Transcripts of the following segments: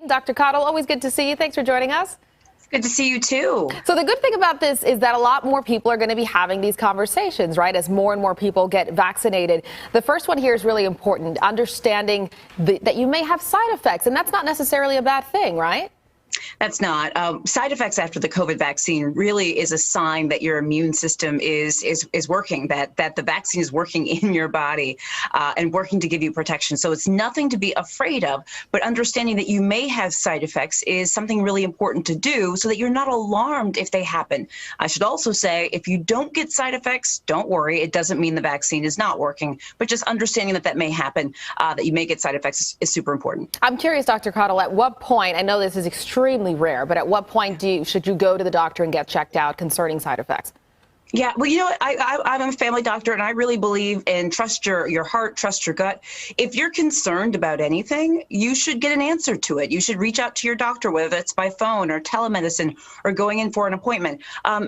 Dr. Caudle, always good to see you. Thanks for joining us. Good to see you, too. So the good thing about this is that a lot more people are going to be having these conversations, right, as more and more people get vaccinated. The first one here is really important, understanding that you may have side effects, and that's not necessarily a bad thing, right? That's not. Side effects after the COVID vaccine really is a sign that your immune system is working, that the vaccine is working in your body and working to give you protection. So it's nothing to be afraid of, but understanding that you may have side effects is something really important to do so that you're not alarmed if they happen. I should also say, if you don't get side effects, don't worry. It doesn't mean the vaccine is not working, but just understanding that may happen, that you may get side effects is super important. I'm curious, Dr. Caudle, at what point, I know this is extremely rare, but at what point should you go to the doctor and get checked out concerning side effects? Yeah, well, you know what? I'm a family doctor, and I really believe in trust your heart, trust your gut. If you're concerned about anything, you should get an answer to it. You should reach out to your doctor, whether that's by phone or telemedicine or going in for an appointment.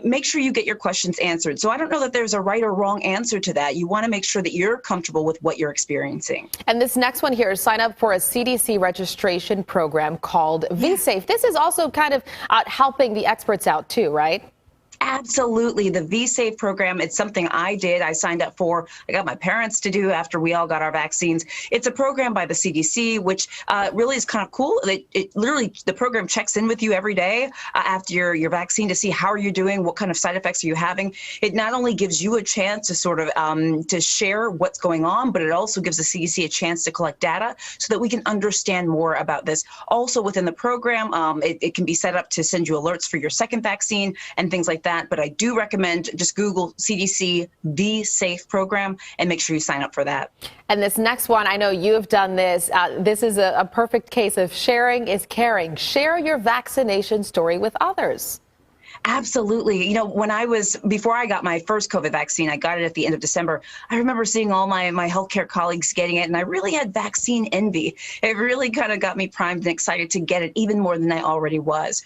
Make sure you get your questions answered. So I don't know that there's a right or wrong answer to that. You want to make sure that you're comfortable with what you're experiencing. And this next one here is sign up for a CDC registration program called VSafe. This is also kind of helping the experts out too, right? Absolutely. The VSafe program, it's something I did. I signed up for. I got my parents to do after we all got our vaccines. It's a program by the CDC, which really is kind of cool. It literally, the program checks in with you every day after your vaccine to see how are you doing, what kind of side effects are you having. It not only gives you a chance to sort of to share what's going on, but it also gives the CDC a chance to collect data so that we can understand more about this. Also within the program, it can be set up to send you alerts for your second vaccine and things like that. But I do recommend just Google CDC VSafe program and make sure you sign up for that. And this next one, I know you have done this. This is a perfect case of sharing is caring. Share your vaccination story with others. Absolutely. You know, before I got my first COVID vaccine, I got it at the end of December. I remember seeing all my healthcare colleagues getting it, and I really had vaccine envy. It really kind of got me primed and excited to get it even more than I already was.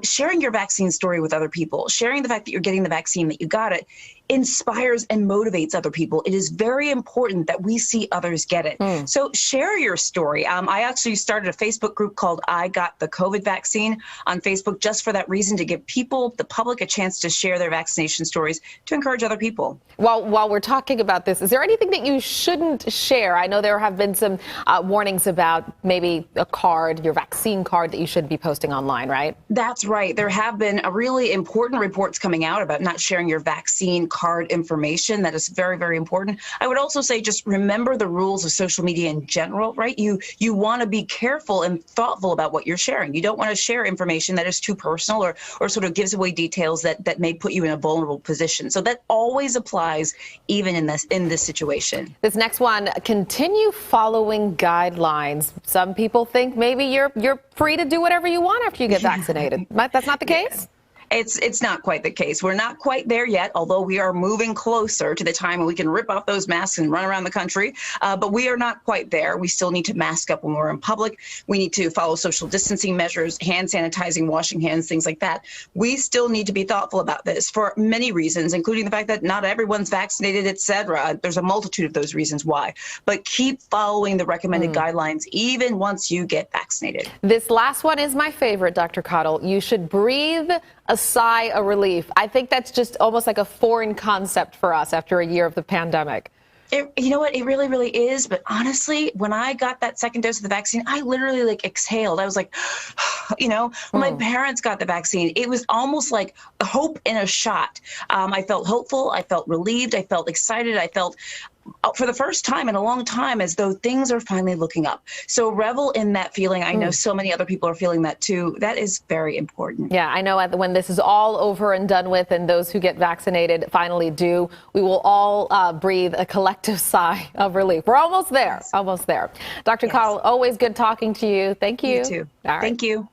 Sharing your vaccine story with other people, sharing the fact that you're getting the vaccine, that you got it, inspires and motivates other people. It is very important that we see others get it. So share your story. I actually started a Facebook group called I Got the COVID Vaccine on Facebook just for that reason, to give people, the public, a chance to share their vaccination stories to encourage other people. While we're talking about this, is there anything that you shouldn't share? I know there have been some warnings about maybe a card, your vaccine card, that you shouldn't be posting online, right? That's right. There have been really important reports coming out about not sharing your vaccine card information. That is very, very important. I would also say just remember the rules of social media in general, right? You want to be careful and thoughtful about what you're sharing. You don't want to share information that is too personal or sort of gives away details that may put you in a vulnerable position. So that always applies even in this situation. This next one, continue following guidelines. Some people think maybe you're free to do whatever you want after you get vaccinated. That's not the case? It's not quite the case. We're not quite there yet, although we are moving closer to the time when we can rip off those masks and run around the country. But we are not quite there. We still need to mask up when we're in public. We need to follow social distancing measures, hand sanitizing, washing hands, things like that. We still need to be thoughtful about this for many reasons, including the fact that not everyone's vaccinated, et cetera. There's a multitude of those reasons why. But keep following the recommended guidelines even once you get vaccinated. This last one is my favorite, Dr. Caudle. You should breathe a sigh of relief. I think that's just almost like a foreign concept for us after a year of the pandemic. You know what? It really, really is. But honestly, when I got that second dose of the vaccine, I literally exhaled. I was like, when my parents got the vaccine, it was almost like hope in a shot. I felt hopeful. I felt relieved. I felt excited. I felt for the first time in a long time as though things are finally looking up. So revel in that feeling. I know so many other people are feeling that too. That is very important. Yeah, I know when this is all over and done with and those who get vaccinated finally do, we will all breathe a collective sigh of relief. We're almost there. Almost there. Dr. Caudle, always good talking to you. Thank you. You too. All right. Thank you.